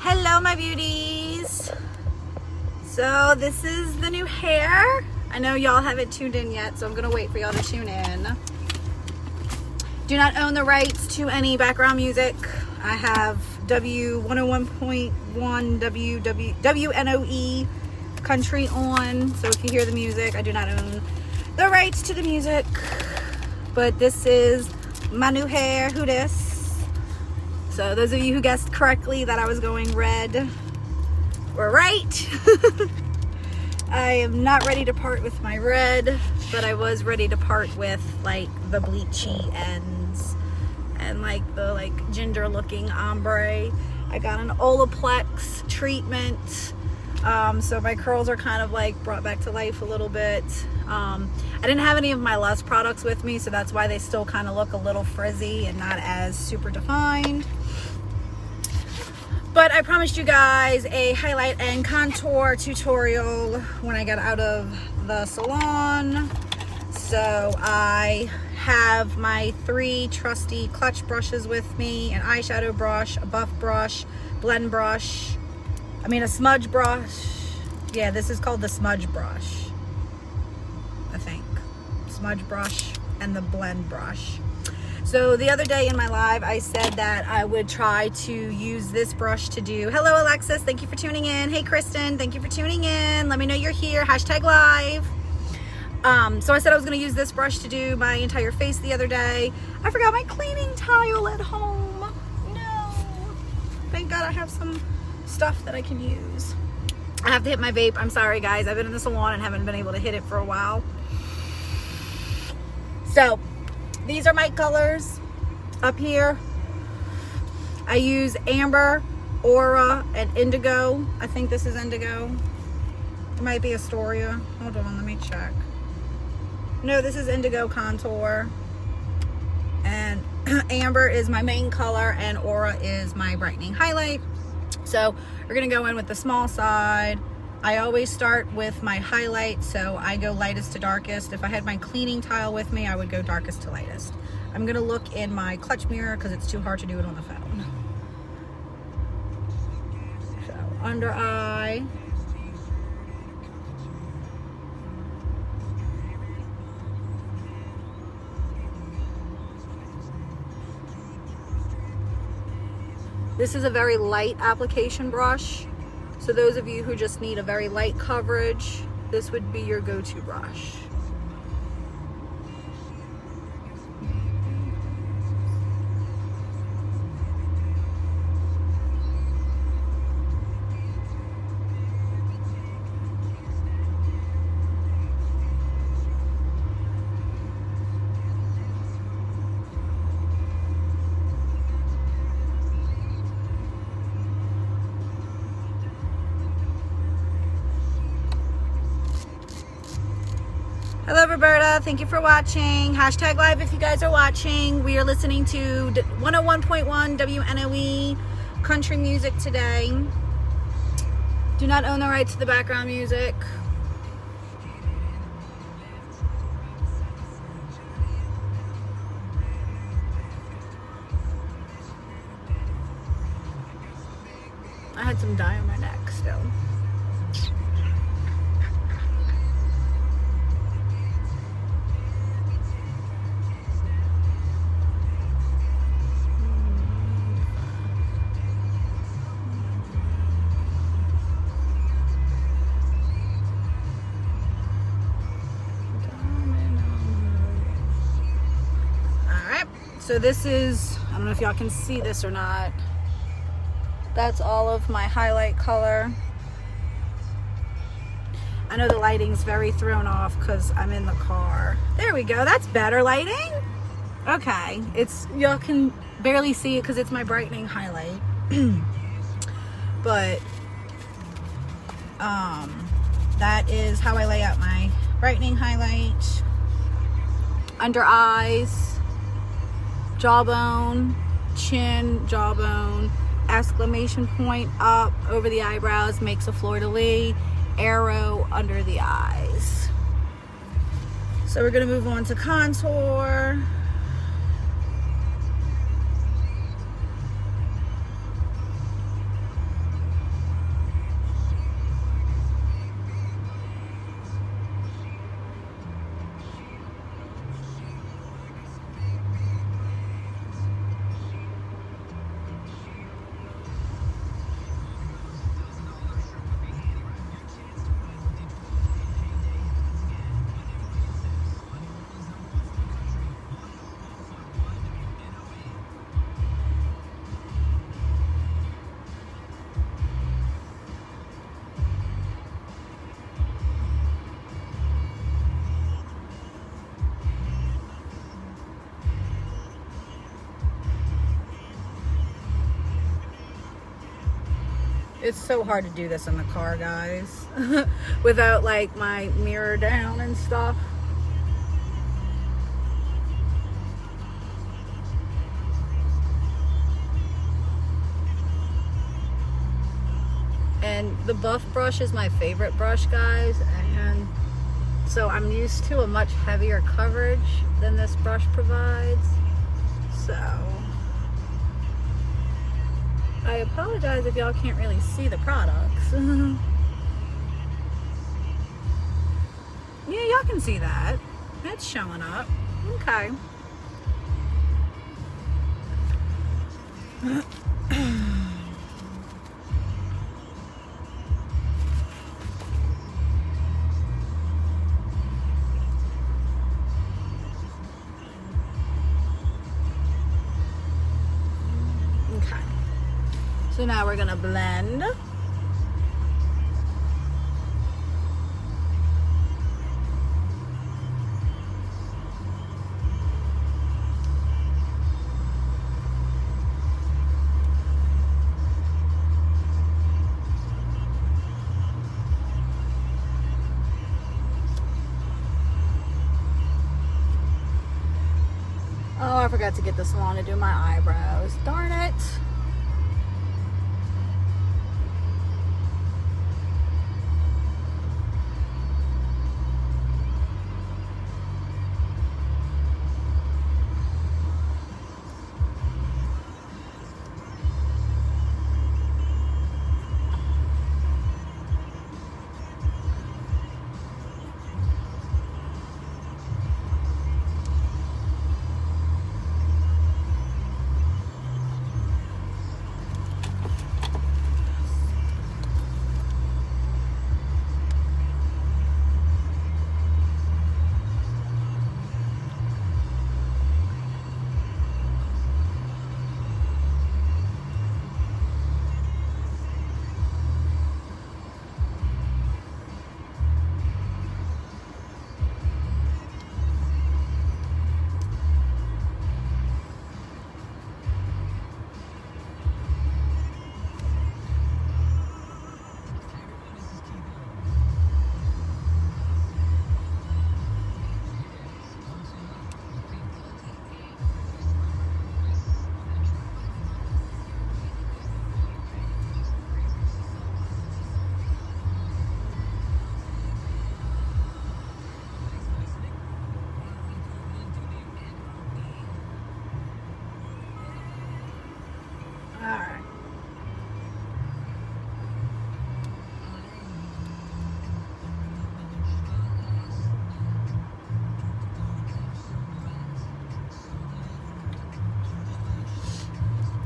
Hello my beauties. So this is the new hair. I know y'all haven't tuned in yet, so I'm gonna wait for y'all to tune in. Do not own the rights to any background music. I have W101.1 WNOE country on, so if you hear the music, I do not own the rights to the music. But this is my new hair. Who dis? So those of you who guessed correctly that I was going red were right. I am not ready to part with my red, but I was ready to part with like the bleachy ends and like the ginger looking ombre. I got an Olaplex treatment, so my curls are kind of like brought back to life a little bit. I didn't have any of my Lust products with me, so that's why they still kind of look a little frizzy and not as super defined. But I promised you guys a highlight and contour tutorial when I got out of the salon. So I have my 3 trusty clutch brushes with me, an eyeshadow brush, a buff brush, blend brush, a smudge brush. Yeah, this is called the smudge brush, I think. Smudge brush and the blend brush. So the other day in my live, I said that I would try to use this brush to do, hello Alexis, thank you for tuning in. Hey Kristen, thank you for tuning in. Let me know you're here, #live. So I said I was gonna use this brush to do my entire face the other day. I forgot my cleaning tile at home. No. Thank God I have some stuff that I can use. I have to hit my vape. I'm sorry guys, I've been in the salon and haven't been able to hit it for a while. So these are my colors up here. I use amber, aura, and indigo. I think this is indigo. It might be Astoria. Hold on, let me check. No, this is indigo contour. And amber is my main color and aura is my brightening highlight. So we're gonna go in with the small side. I always start with my highlight, so I go lightest to darkest. If I had my cleaning tile with me, I would go darkest to lightest. I'm gonna look in my clutch mirror because it's too hard to do it on the phone. So under eye. This is a very light application brush. So those of you who just need a very light coverage, this would be your go-to brush. Hello Roberta, thank you for watching. #live if you guys are watching. We are listening to 101.1 WNOE country music today. Do not own the rights to the background music. I had some dye on my neck still. So this is, I don't know if y'all can see this or not. That's all of my highlight color. I know the lighting's very thrown off because I'm in the car. There we go, that's better lighting. Okay, y'all can barely see it because it's my brightening highlight. But that is how I lay out my brightening highlight. Under eyes, jawbone, chin, jawbone, exclamation point up over the eyebrows makes a fleur-de-lis, arrow under the eyes. So we're going to move on to contour. It's so hard to do this in the car, guys, without like my mirror down and stuff. And the buff brush is my favorite brush, guys, and so I'm used to a much heavier coverage than this brush provides. So I apologize if y'all can't really see the products. Yeah, y'all can see that. It's showing up. Okay. So now we're gonna blend. Oh, I forgot to get the salon to do my eyebrows. Darn it.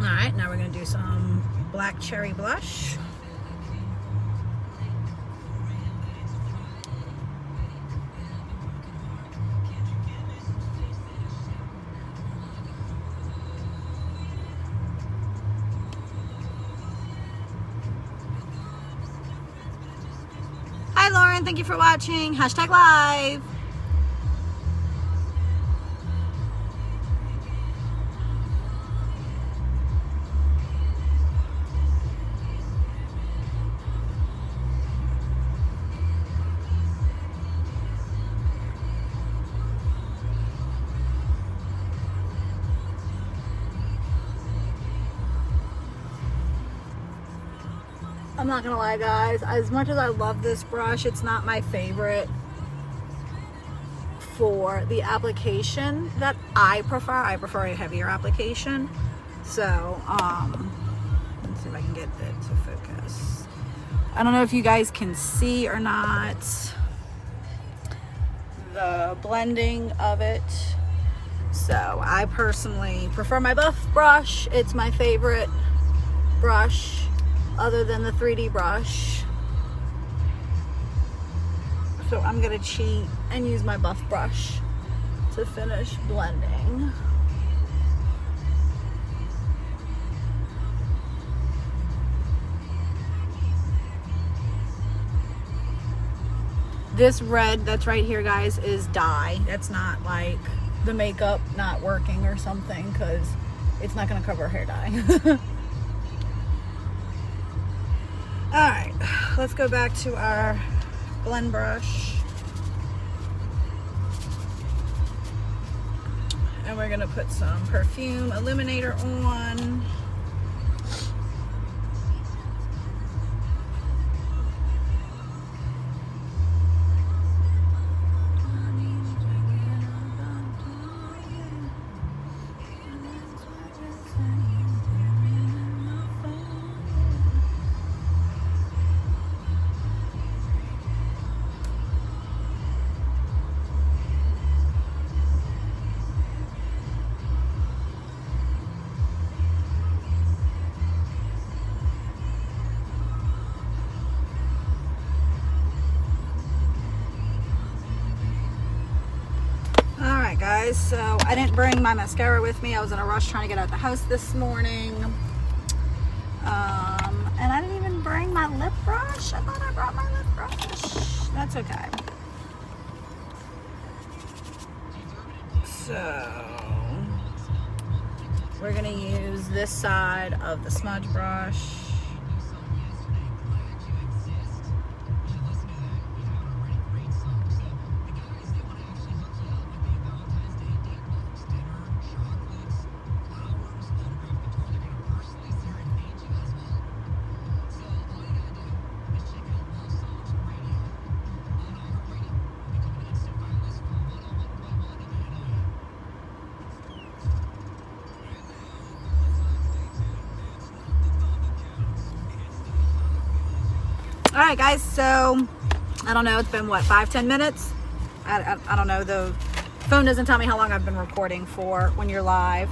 Alright, now we're going to do some black cherry blush. Hi Lauren, thank you for watching. Hashtag live. I'm not gonna lie, guys, as much as I love this brush, it's not my favorite for the application that I prefer. I prefer a heavier application. So let's see if I can get it to focus. I don't know if you guys can see or not the blending of it. So I personally prefer my buff brush. It's my favorite brush other than the 3D brush. So I'm gonna cheat and use my buff brush to finish blending. This red that's right here, guys, is dye. That's not like the makeup not working or something, because it's not gonna cover hair dye. All right, let's go back to our blend brush. And we're gonna put some perfume illuminator on. Guys, so I didn't bring my mascara with me. I was in a rush trying to get out the house this morning, and I didn't even bring my lip brush. I thought I brought my lip brush. That's okay. So we're gonna use this side of the smudge brush. All right, guys, so I don't know, it's been what, 5-10 minutes? I don't know, the phone doesn't tell me how long I've been recording for when you're live.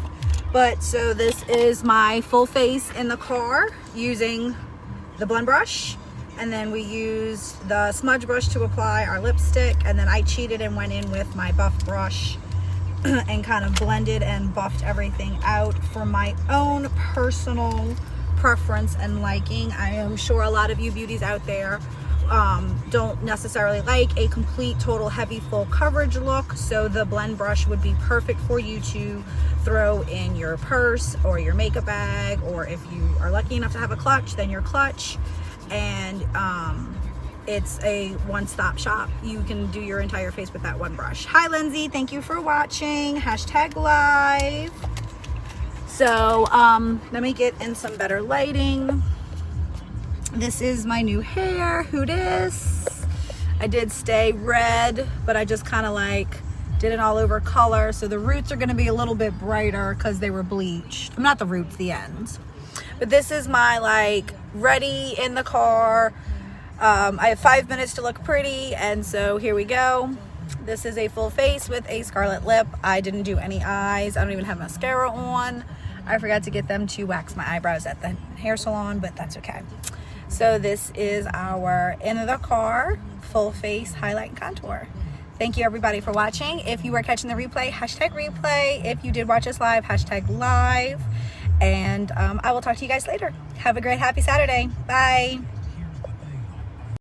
But so this is my full face in the car using the blend brush, and then we used the smudge brush to apply our lipstick, and then I cheated and went in with my buff brush and kind of blended and buffed everything out for my own personal preference and liking. I am sure a lot of you beauties out there don't necessarily like a complete, total, heavy, full coverage look, so the blend brush would be perfect for you to throw in your purse or your makeup bag, or if you are lucky enough to have a clutch, then your clutch. And it's a one-stop shop. You can do your entire face with that one brush. Hi Lindsay, thank you for watching. #live. So let me get in some better lighting. This is my new hair. Who dis? I did stay red, but I just kind of like did an all over color. So the roots are going to be a little bit brighter because they were bleached. Not the roots, the ends. But this is my like ready in the car. I have 5 minutes to look pretty, and so here we go. This is a full face with a scarlet lip. I didn't do any eyes. I don't even have mascara on. I forgot to get them to wax my eyebrows at the hair salon, but that's okay. So this is our in the car full face highlight and contour. Thank you everybody for watching. If you are catching the replay, #replay. If you did watch us live, #live. And I will talk to you guys later. Have a great, happy Saturday. Bye.